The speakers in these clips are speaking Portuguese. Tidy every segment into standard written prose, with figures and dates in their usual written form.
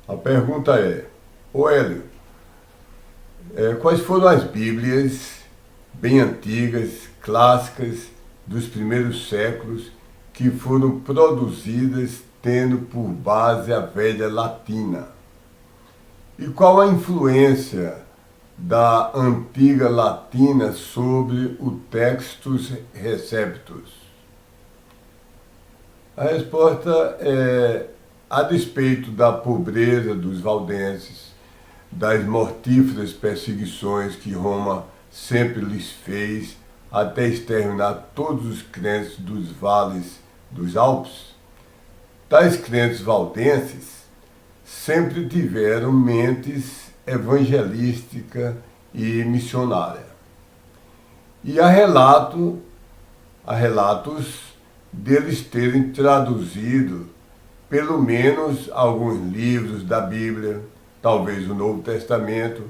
A pergunta é: ô Hélio, quais foram as Bíblias bem antigas, clássicas, dos primeiros séculos, que foram produzidas tendo por base a velha latina? E qual a influência da antiga latina sobre o textus receptus? A resposta é: a despeito da pobreza dos valdenses, das mortíferas perseguições que Roma sempre lhes fez até exterminar todos os crentes dos vales dos Alpes, tais crentes valdenses sempre tiveram mentes evangelística e missionária. E há relatos deles terem traduzido pelo menos alguns livros da Bíblia, talvez o Novo Testamento,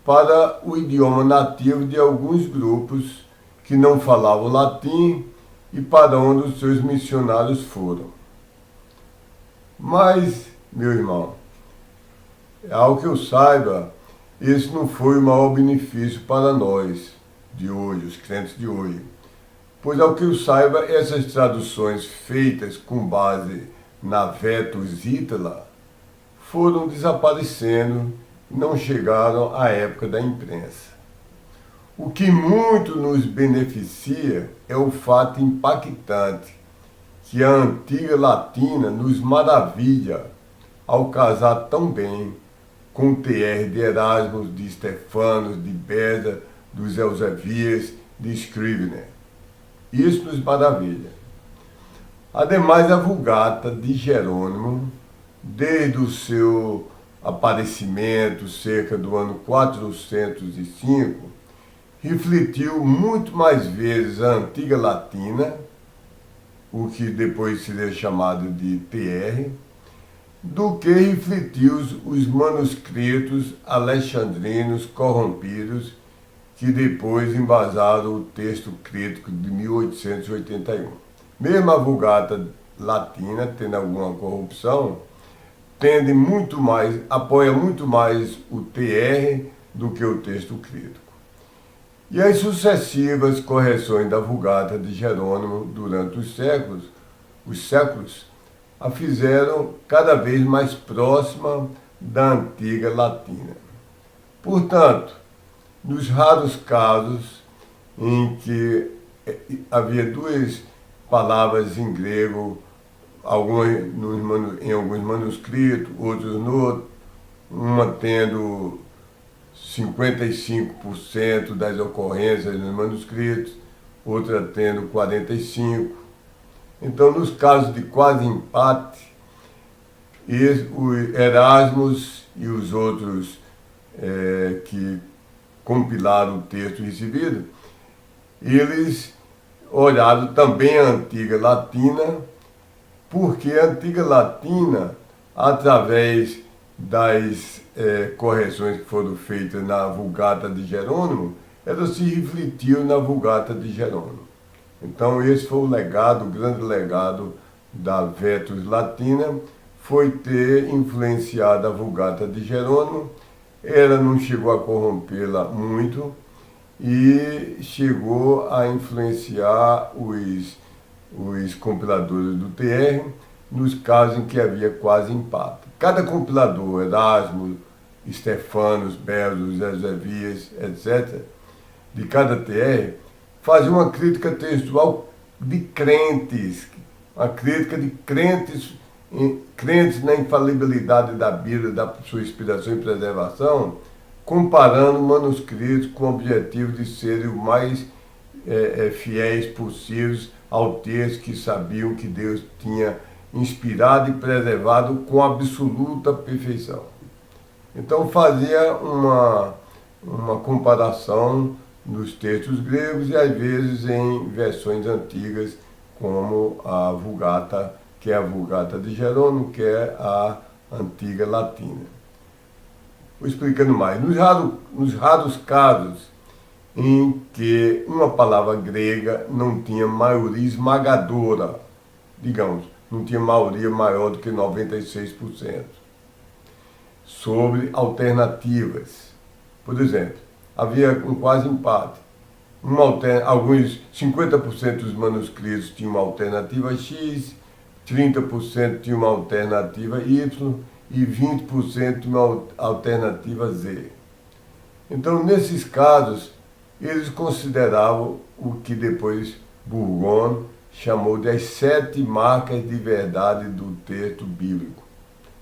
para o idioma nativo de alguns grupos que não falavam latim e para onde os seus missionários foram. Mas, meu irmão, ao que eu saiba, esse não foi o maior benefício para nós de hoje, os crentes de hoje. Pois, ao que eu saiba, essas traduções feitas com base na Vetus Ítala foram desaparecendo e não chegaram à época da imprensa. O que muito nos beneficia é o fato impactante que a antiga latina nos maravilha ao casar tão bem com o TR de Erasmus, de Stefanos, de Beda, dos Eusebias, de Scrivener. Isso nos maravilha. Ademais, a Vulgata de Jerônimo, desde o seu aparecimento, cerca do ano 405, refletiu muito mais vezes a antiga latina, o que depois seria chamado de TR, do que refletiu os manuscritos alexandrinos corrompidos que depois embasaram o texto crítico de 1881. Mesmo a Vulgata latina, tendo alguma corrupção, apoia muito mais o TR do que o texto crítico. E as sucessivas correções da Vulgata de Jerônimo durante os séculos, a fizeram cada vez mais próxima da antiga latina. Portanto, nos raros casos em que havia duas palavras em grego, em alguns manuscritos, outros no, uma tendo 55% das ocorrências nos manuscritos, outra tendo 45%. Então, nos casos de quase empate, o Erasmus e os outros que compilaram o texto recebido, eles olharam também a antiga latina, porque a antiga latina, através das correções que foram feitas na Vulgata de Jerônimo, ela se refletiu na Vulgata de Jerônimo. Então, esse foi o grande legado da Vetus Latina, foi ter influenciado a Vulgata de Jerônimo. Ela não chegou a corrompê-la muito e chegou a influenciar os compiladores do TR nos casos em que havia quase empate. Cada compilador, Erasmo, Stefanos, Belos, Eusebias, etc., de cada TR, fazia uma crítica textual de crentes, uma crítica de crentes na infalibilidade da Bíblia, da sua inspiração e preservação, comparando manuscritos com o objetivo de serem o mais fiéis possíveis ao texto que sabiam que Deus tinha inspirado e preservado com absoluta perfeição. Então fazia uma comparação nos textos gregos e às vezes em versões antigas, como a Vulgata, que é a Vulgata de Jerônimo, que é a antiga latina. Vou explicando mais. Nos raros casos em que uma palavra grega não tinha maioria esmagadora, digamos, não tinha maioria maior do que 96%. sobre alternativas. Por exemplo, havia um quase empate. Alguns 50% dos manuscritos tinham uma alternativa X, 30% tinham uma alternativa Y e 20% uma alternativa Z. Então, nesses casos, eles consideravam o que depois Burgon chamou de as 7 marcas de verdade do texto bíblico.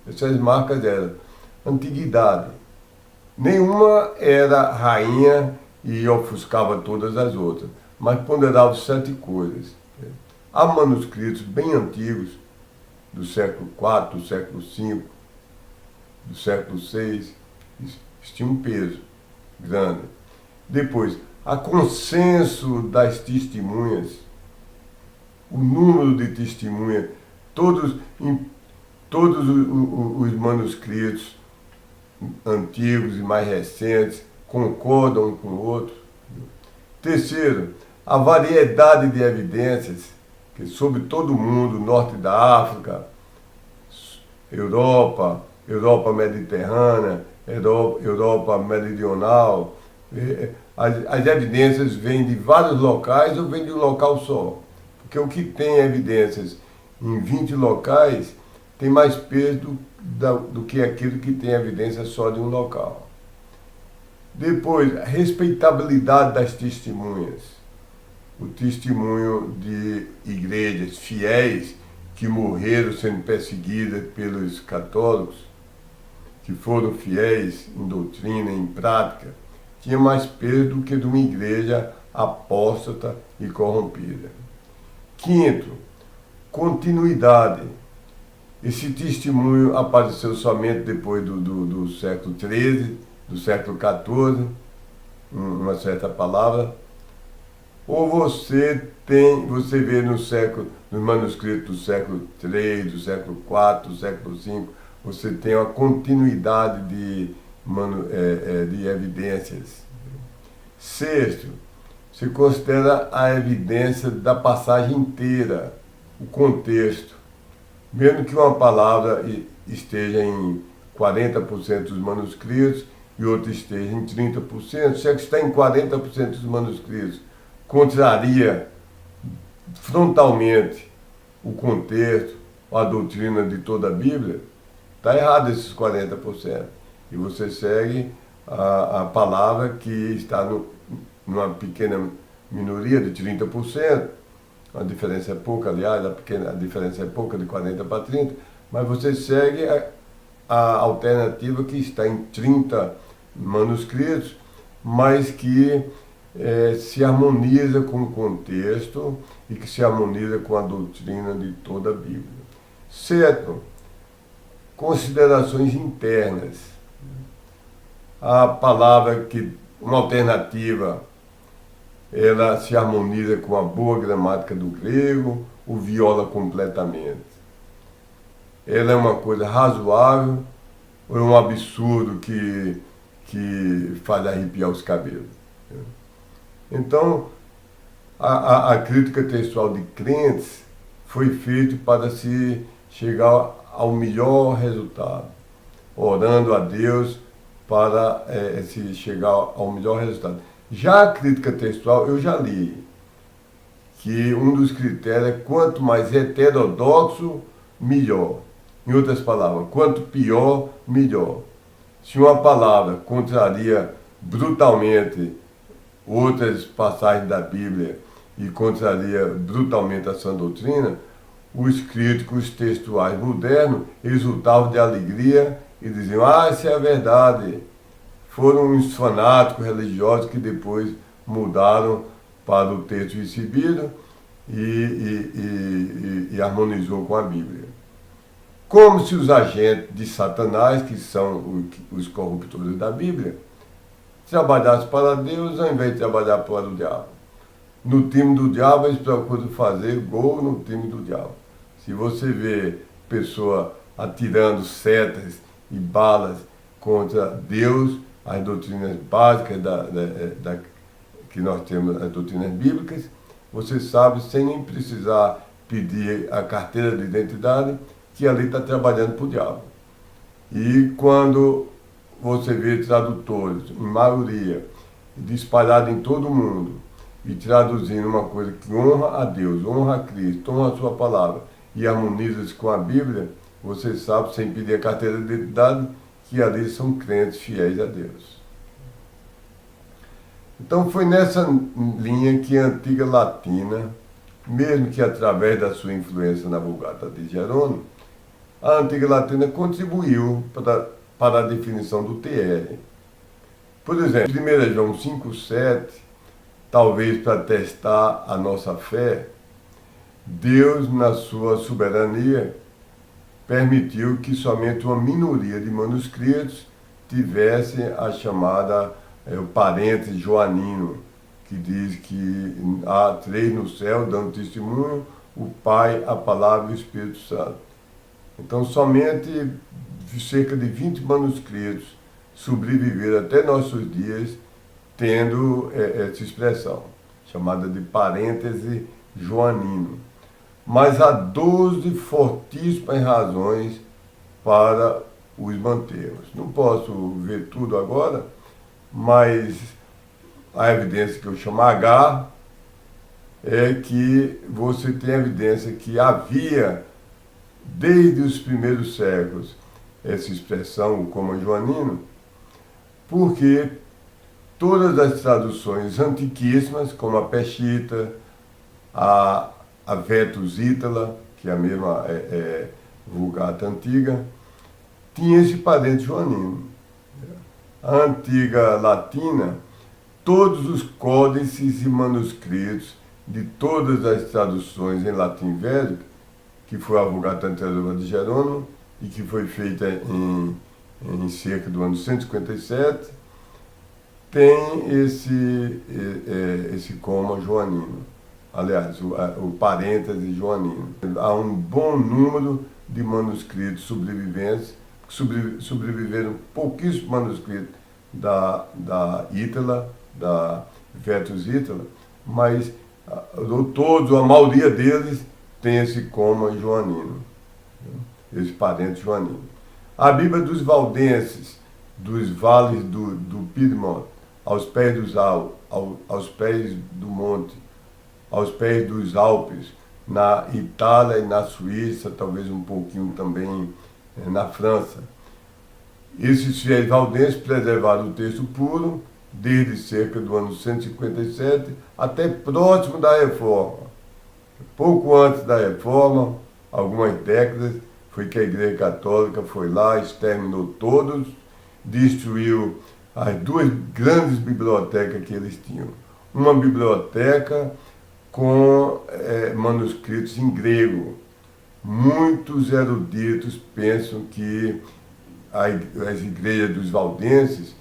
Essas marcas eram antiguidade. Nenhuma era rainha e ofuscava todas as outras, mas ponderava 7 coisas. Há manuscritos bem antigos, do século IV, do século V, do século VI, isso tinha um peso grande. Depois, há consenso das testemunhas, o número de testemunhas, todos os manuscritos antigos e mais recentes concordam um com o outro. Terceiro, a variedade de evidências que sobre todo o mundo, norte da África, Europa mediterrânea, Europa meridional, as evidências vêm de vários locais ou vêm de um local só. Porque o que tem evidências em 20 locais tem mais peso do que aquilo que tem evidência só de um local. Depois, a respeitabilidade das testemunhas. O testemunho de igrejas fiéis que morreram sendo perseguidas pelos católicos, que foram fiéis em doutrina, em prática, tinha mais peso do que de uma igreja apóstata e corrompida. Quinto, continuidade. Esse testemunho apareceu somente depois do século XIII, do século XIV, uma certa palavra. Ou você vê nos manuscritos do século III, do século IV, do século V, você tem uma continuidade de evidências. Sexto, se considera a evidência da passagem inteira, o contexto. Mesmo que uma palavra esteja em 40% dos manuscritos e outra esteja em 30%, se é que está em 40% dos manuscritos, contraria frontalmente o contexto, a doutrina de toda a Bíblia, está errado esses 40%. E você segue a palavra que está numa pequena minoria de 30%, a diferença é pouca, aliás, a diferença é pouca de 40 para 30, mas você segue a alternativa que está em 30 manuscritos, mas que se harmoniza com o contexto e que se harmoniza com a doutrina de toda a Bíblia. Certo? Considerações internas. A palavra uma alternativa, ela se harmoniza com a boa gramática do grego ou viola completamente? Ela é uma coisa razoável ou é um absurdo que faz arrepiar os cabelos? Então, a crítica textual de crentes foi feita para se chegar ao melhor resultado, orando a Deus para se chegar ao melhor resultado. Já a crítica textual, eu já li, que um dos critérios é quanto mais heterodoxo, melhor. Em outras palavras, quanto pior, melhor. Se uma palavra contraria brutalmente outras passagens da Bíblia e contraria brutalmente a sã doutrina, os críticos textuais modernos exultavam de alegria e diziam: isso é a verdade. Foram uns fanáticos religiosos que depois mudaram para o texto recebido e harmonizou com a Bíblia. Como se os agentes de Satanás, que são os corruptores da Bíblia, trabalhassem para Deus ao invés de trabalhar para o diabo. No time do diabo, eles procuram fazer gol no time do diabo. Se você vê pessoa atirando setas e balas contra Deus, as doutrinas básicas que nós temos, as doutrinas bíblicas, você sabe, sem nem precisar pedir a carteira de identidade, que ali está trabalhando para o diabo. E quando você vê tradutores, em maioria, espalhados em todo o mundo, e traduzindo uma coisa que honra a Deus, honra a Cristo, honra a sua palavra e harmoniza-se com a Bíblia, você sabe, sem pedir a carteira de identidade, que ali são crentes fiéis a Deus. Então foi nessa linha que a antiga latina, mesmo que através da sua influência na Vulgata de Jerônimo, a antiga latina contribuiu para a definição do TR. Por exemplo, 1 João 5,7, talvez para testar a nossa fé, Deus, na sua soberania, permitiu que somente uma minoria de manuscritos tivesse a chamada o parêntese joanino, que diz que há 3 no céu dando testemunho, o Pai, a Palavra e o Espírito Santo. Então, somente cerca de 20 manuscritos sobreviveram até nossos dias tendo essa expressão, chamada de parêntese joanino. Mas há 12 fortíssimas razões para os mantermos. Não posso ver tudo agora, mas a evidência que eu chamo H é que você tem evidência que havia, desde os primeiros séculos, essa expressão como joanino, porque todas as traduções antiquíssimas, como a Peshitta, a Vetus Ítala, que é a mesma Vulgata antiga, tinha esse parente joanino. A antiga latina, todos os códices e manuscritos de todas as traduções em latim védico, que foi a Vulgata anterior de Jerônimo, e que foi feita em cerca do ano 157, tem esse coma joanino. Aliás, o parêntese joanino. Há um bom número de manuscritos sobreviventes, sobreviveram pouquíssimos manuscritos da Ítala, da Vetus Ítala, mas todos, a maioria deles, tem esse coma joanino, esse parente joanino. A Bíblia dos Valdenses, dos vales do Piedmont, aos pés aos pés do monte, aos pés dos Alpes, na Itália e na Suíça, talvez um pouquinho também na França. Esses fiéis valdenses preservaram o texto puro desde cerca do ano 157 até próximo da Reforma. Pouco antes da Reforma, algumas décadas, foi que a Igreja Católica foi lá, exterminou todos, destruiu as 2 grandes bibliotecas que eles tinham. Uma biblioteca com manuscritos em grego. Muitos eruditos pensam que as igrejas dos valdenses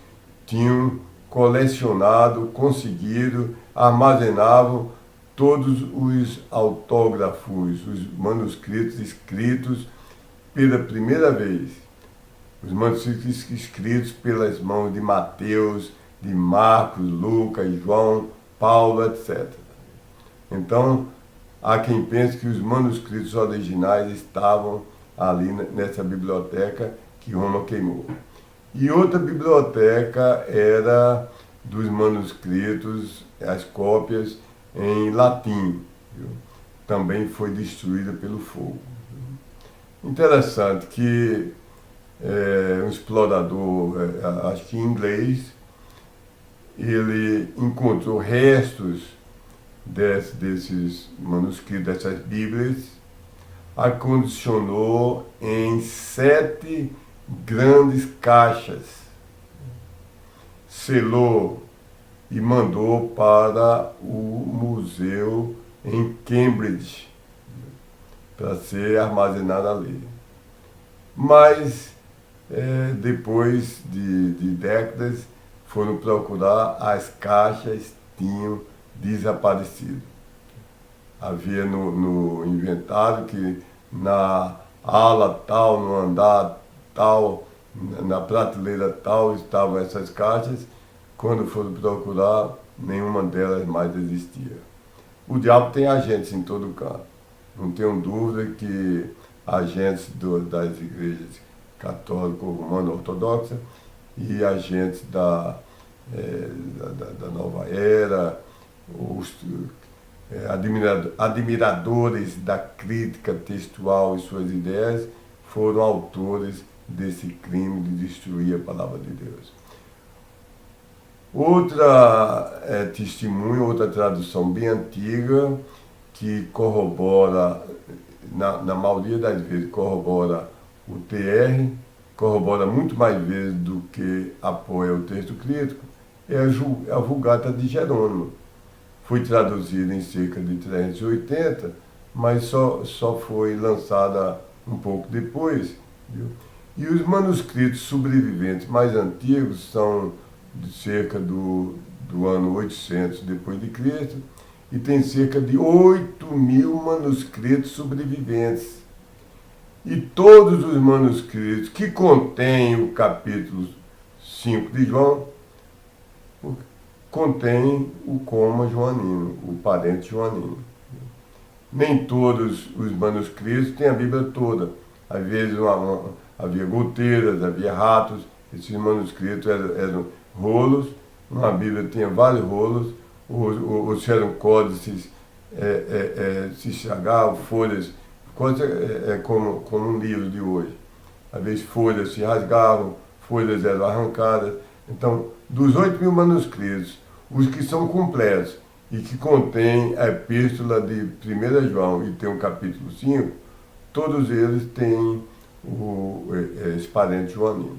tinham colecionado, conseguido, armazenavam todos os autógrafos, os manuscritos escritos pela primeira vez. Os manuscritos escritos pelas mãos de Mateus, de Marcos, Lucas, João, Paulo, etc. Então, há quem pense que os manuscritos originais estavam ali nessa biblioteca que Roma queimou. E outra biblioteca era dos manuscritos, as cópias em latim, viu? Também foi destruída pelo fogo. Interessante que um explorador, acho que inglês, ele encontrou restos desses manuscritos, dessas bíblias, acondicionou em 7 grandes caixas, selou e mandou para o museu em Cambridge para ser armazenado ali. Mas depois de décadas foram procurar, as caixas tinham desaparecido. Havia no inventário que na ala tal, no andar tal, na prateleira tal estavam essas caixas. Quando foram procurar, nenhuma delas mais existia. O diabo tem agentes em todo canto. Não tenho dúvida que agentes das igrejas católica romana ortodoxa, e agentes da nova era, os admiradores da crítica textual e suas ideias, foram autores desse crime de destruir a palavra de Deus. Outra testemunha, outra tradução bem antiga, que corrobora, na maioria das vezes, corrobora o TR, corrobora muito mais vezes do que apoia o texto crítico, é a Vulgata de Jerônimo. Foi traduzida em cerca de 380, mas só foi lançada um pouco depois. Viu? E os manuscritos sobreviventes mais antigos são de cerca do ano 800 depois de Cristo, e tem cerca de 8.000 manuscritos sobreviventes. E todos os manuscritos que contêm o capítulo 5 de João contêm o coma joanino, o parente joanino. Nem todos os manuscritos têm a Bíblia toda. Às vezes havia goteiras, havia ratos. Esses manuscritos eram rolos. Uma Bíblia tinha vários rolos. Os eram códices, se estragavam, folhas. Como um livro de hoje. Às vezes folhas se rasgavam, folhas eram arrancadas. Então, dos 8.000 manuscritos, os que são completos e que contêm a epístola de 1 João e tem o capítulo 5, todos eles têm esse parente joanino.